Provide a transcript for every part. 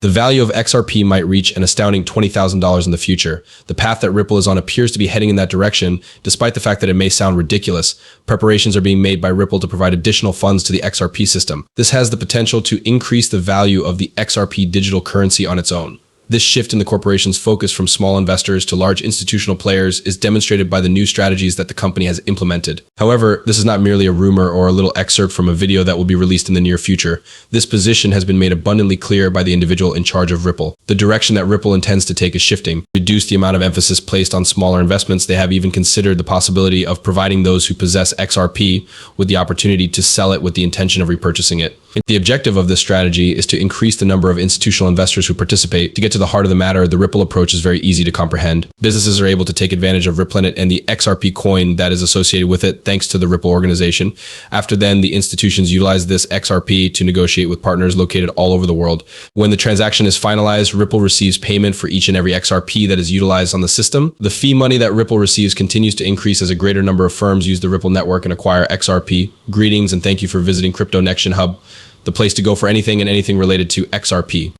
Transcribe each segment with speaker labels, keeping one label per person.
Speaker 1: The value of XRP might reach an astounding $20,000 in the future. The path that Ripple is on appears to be heading in that direction, despite the fact that it may sound ridiculous. Preparations are being made by Ripple to provide additional funds to the XRP system. This has the potential to increase the value of the XRP digital currency on its own. This shift in the corporation's focus from small investors to large institutional players is demonstrated by the new strategies that the company has implemented. However, this is not merely a rumor or a little excerpt from a video that will be released in the near future. This position has been made abundantly clear by the individual in charge of Ripple. The direction that Ripple intends to take is shifting. Reduce the amount of emphasis placed on smaller investments. They have even considered the possibility of providing those who possess XRP with the opportunity to sell it with the intention of repurchasing it. The objective of this strategy is to increase the number of institutional investors who participate. To get to the heart of the matter, the Ripple approach is very easy to comprehend. Businesses are able to take advantage of Ripplenet and the XRP coin that is associated with it thanks to the Ripple organization. After then, the institutions utilize this XRP to negotiate with partners located all over the world. When the transaction is finalized, Ripple receives payment for each and every XRP that is utilized on the system. The fee money that Ripple receives continues to increase as a greater number of firms use the Ripple network and acquire XRP. Greetings and thank you for visiting CryptoNection Hub, the place to go for anything and anything related to XRP.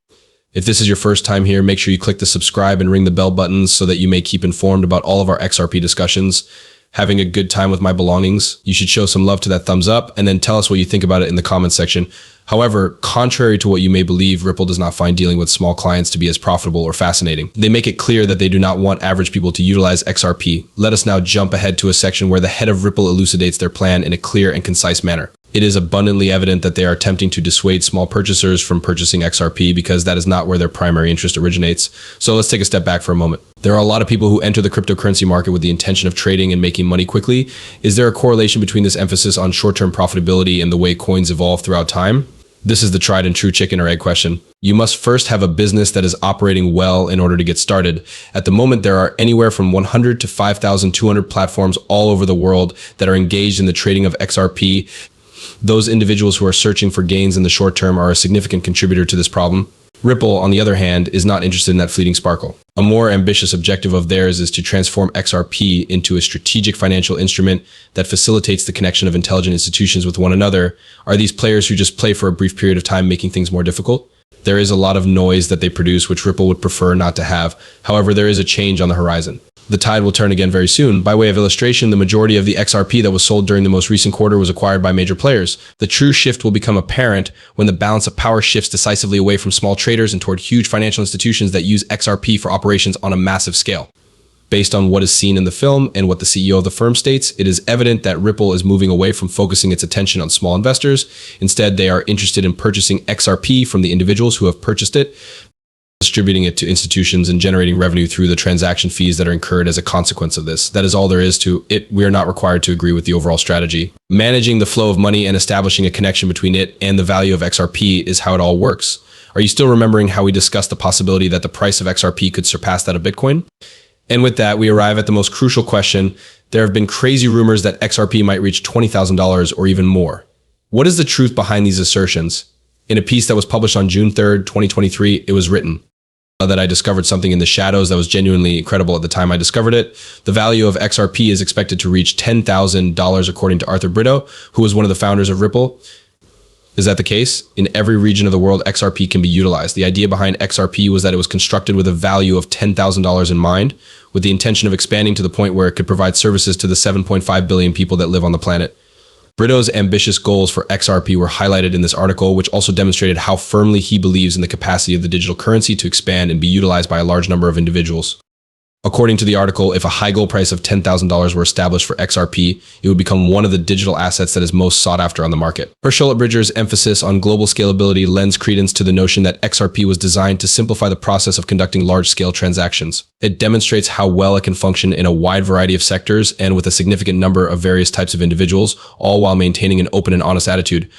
Speaker 1: If this is your first time here, make sure you click the subscribe and ring the bell buttons so that you may keep informed about all of our XRP discussions. Having a good time with my belongings? You should show some love to that thumbs up and then tell us what you think about it in the comments section. However, contrary to what you may believe, Ripple does not find dealing with small clients to be as profitable or fascinating. They make it clear that they do not want average people to utilize XRP. Let us now jump ahead to a section where the head of Ripple elucidates their plan in a clear and concise manner. It is abundantly evident that they are attempting to dissuade small purchasers from purchasing XRP because that is not where their primary interest originates. So let's take a step back for a moment. There are a lot of people who enter the cryptocurrency market with the intention of trading and making money quickly. Is there a correlation between this emphasis on short-term profitability and the way coins evolve throughout time? This is the tried and true chicken or egg question. You must first have a business that is operating well in order to get started. At the moment, there are anywhere from 100 to 5,200 platforms all over the world that are engaged in the trading of XRP. Those individuals who are searching for gains in the short term are a significant contributor to this problem. Ripple, on the other hand, is not interested in that fleeting sparkle. A more ambitious objective of theirs is to transform XRP into a strategic financial instrument that facilitates the connection of intelligent institutions with one another. Are these players who just play for a brief period of time making things more difficult? There is a lot of noise that they produce, which Ripple would prefer not to have. However, there is a change on the horizon. The tide will turn again very soon. By way of illustration, the majority of the XRP that was sold during the most recent quarter was acquired by major players. The true shift will become apparent when the balance of power shifts decisively away from small traders and toward huge financial institutions that use XRP for operations on a massive scale. Based on what is seen in the film and what the CEO of the firm states, it is evident that Ripple is moving away from focusing its attention on small investors. Instead, they are interested in purchasing XRP from the individuals who have purchased it, distributing it to institutions and generating revenue through the transaction fees that are incurred as a consequence of this. That is all there is to it. We are not required to agree with the overall strategy. Managing the flow of money and establishing a connection between it and the value of XRP is how it all works. Are you still remembering how we discussed the possibility that the price of XRP could surpass that of Bitcoin? And with that, we arrive at the most crucial question. There have been crazy rumors that XRP might reach $20,000 or even more. What is the truth behind these assertions? In a piece that was published on June 3rd, 2023, it was written that I discovered something in the shadows that was genuinely incredible at the time I discovered it. The value of XRP is expected to reach $10,000 according to Arthur Brito, who was one of the founders of Ripple. Is that the case? In every region of the world, XRP can be utilized. The idea behind XRP was that it was constructed with a value of $10,000 in mind, with the intention of expanding to the point where it could provide services to the 7.5 billion people that live on the planet. Brito's ambitious goals for XRP were highlighted in this article, which also demonstrated how firmly he believes in the capacity of the digital currency to expand and be utilized by a large number of individuals. According to the article, if a high goal price of $10,000 were established for XRP, it would become one of the digital assets that is most sought after on the market. Herschel Bridger's emphasis on global scalability lends credence to the notion that XRP was designed to simplify the process of conducting large-scale transactions. It demonstrates how well it can function in a wide variety of sectors and with a significant number of various types of individuals, all while maintaining an open and honest attitude.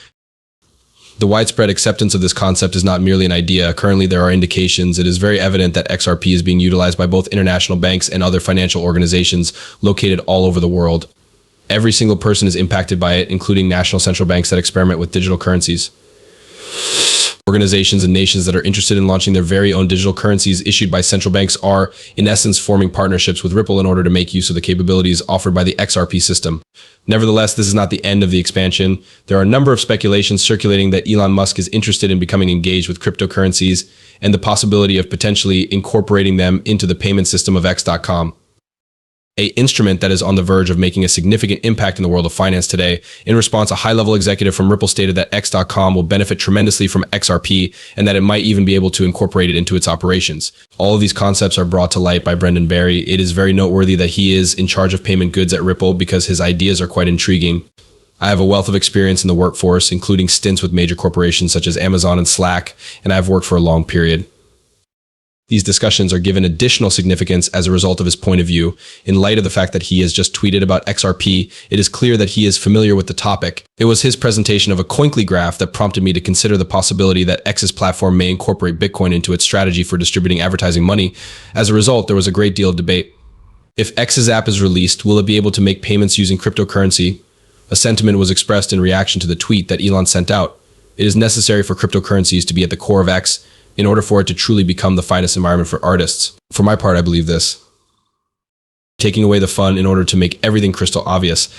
Speaker 1: The widespread acceptance of this concept is not merely an idea. Currently, there are indications. It is very evident that XRP is being utilized by both international banks and other financial organizations located all over the world. Every single person is impacted by it, including national central banks that experiment with digital currencies. Organizations and nations that are interested in launching their very own digital currencies issued by central banks are, in essence, forming partnerships with Ripple in order to make use of the capabilities offered by the XRP system. Nevertheless, this is not the end of the expansion. There are a number of speculations circulating that Elon Musk is interested in becoming engaged with cryptocurrencies and the possibility of potentially incorporating them into the payment system of Us.Thankx, an instrument that is on the verge of making a significant impact in the world of finance today. In response, a high-level executive from Ripple stated that Us.Thankx will benefit tremendously from XRP and that it might even be able to incorporate it into its operations. All of these concepts are brought to light by Brendan Barry. It is very noteworthy that he is in charge of payment goods at Ripple because his ideas are quite intriguing. I have a wealth of experience in the workforce, including stints with major corporations such as Amazon and Slack, and I have worked for a long period. These discussions are given additional significance as a result of his point of view. In light of the fact that he has just tweeted about XRP, it is clear that he is familiar with the topic. It was his presentation of a Coinkly graph that prompted me to consider the possibility that X's platform may incorporate Bitcoin into its strategy for distributing advertising money. As a result, there was a great deal of debate. If X's app is released, will it be able to make payments using cryptocurrency? A sentiment was expressed in reaction to the tweet that Elon sent out. It is necessary for cryptocurrencies to be at the core of X in order for it to truly become the finest environment for artists. For my part, I believe this. Taking away the fun in order to make everything crystal obvious,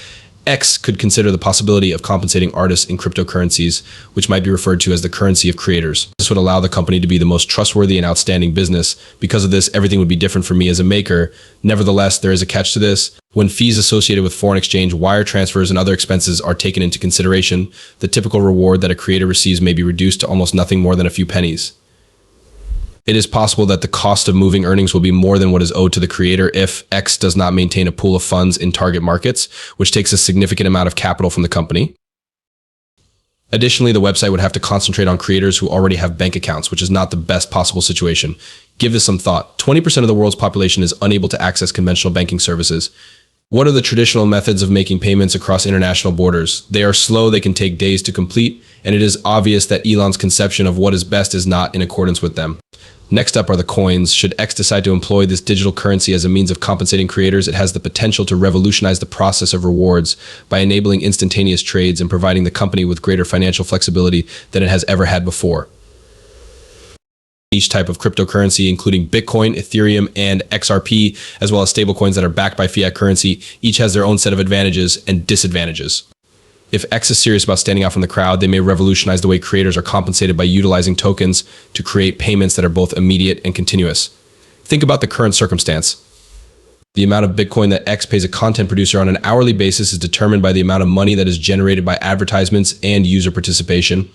Speaker 1: X could consider the possibility of compensating artists in cryptocurrencies, which might be referred to as the currency of creators. This would allow the company to be the most trustworthy and outstanding business. Because of this, everything would be different for me as a maker. Nevertheless, there is a catch to this. When fees associated with foreign exchange, wire transfers, and other expenses are taken into consideration, the typical reward that a creator receives may be reduced to almost nothing more than a few pennies. It is possible that the cost of moving earnings will be more than what is owed to the creator if X does not maintain a pool of funds in target markets, which takes a significant amount of capital from the company. Additionally, the website would have to concentrate on creators who already have bank accounts, which is not the best possible situation. Give this some thought. 20% of the world's population is unable to access conventional banking services. What are the traditional methods of making payments across international borders? They are slow, they can take days to complete, and it is obvious that Elon's conception of what is best is not in accordance with them. Next up are the coins. Should X decide to employ this digital currency as a means of compensating creators, it has the potential to revolutionize the process of rewards by enabling instantaneous trades and providing the company with greater financial flexibility than it has ever had before. Each type of cryptocurrency, including Bitcoin, Ethereum, and XRP, as well as stablecoins that are backed by fiat currency, each has their own set of advantages and disadvantages. If X is serious about standing out from the crowd, they may revolutionize the way creators are compensated by utilizing tokens to create payments that are both immediate and continuous. Think about the current circumstance. The amount of Bitcoin that X pays a content producer on an hourly basis is determined by the amount of money that is generated by advertisements and user participation.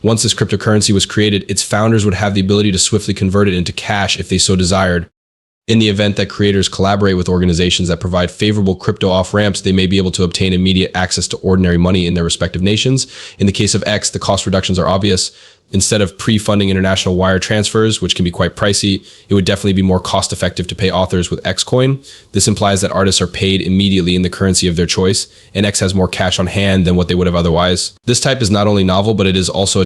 Speaker 1: Once this cryptocurrency was created, its founders would have the ability to swiftly convert it into cash if they so desired. In the event that creators collaborate with organizations that provide favorable crypto off-ramps, they may be able to obtain immediate access to ordinary money in their respective nations. In the case of X, the cost reductions are obvious. Instead of pre-funding international wire transfers, which can be quite pricey, it would definitely be more cost-effective to pay authors with Xcoin. This implies that artists are paid immediately in the currency of their choice, and X has more cash on hand than what they would have otherwise. This type is not only novel, but it is also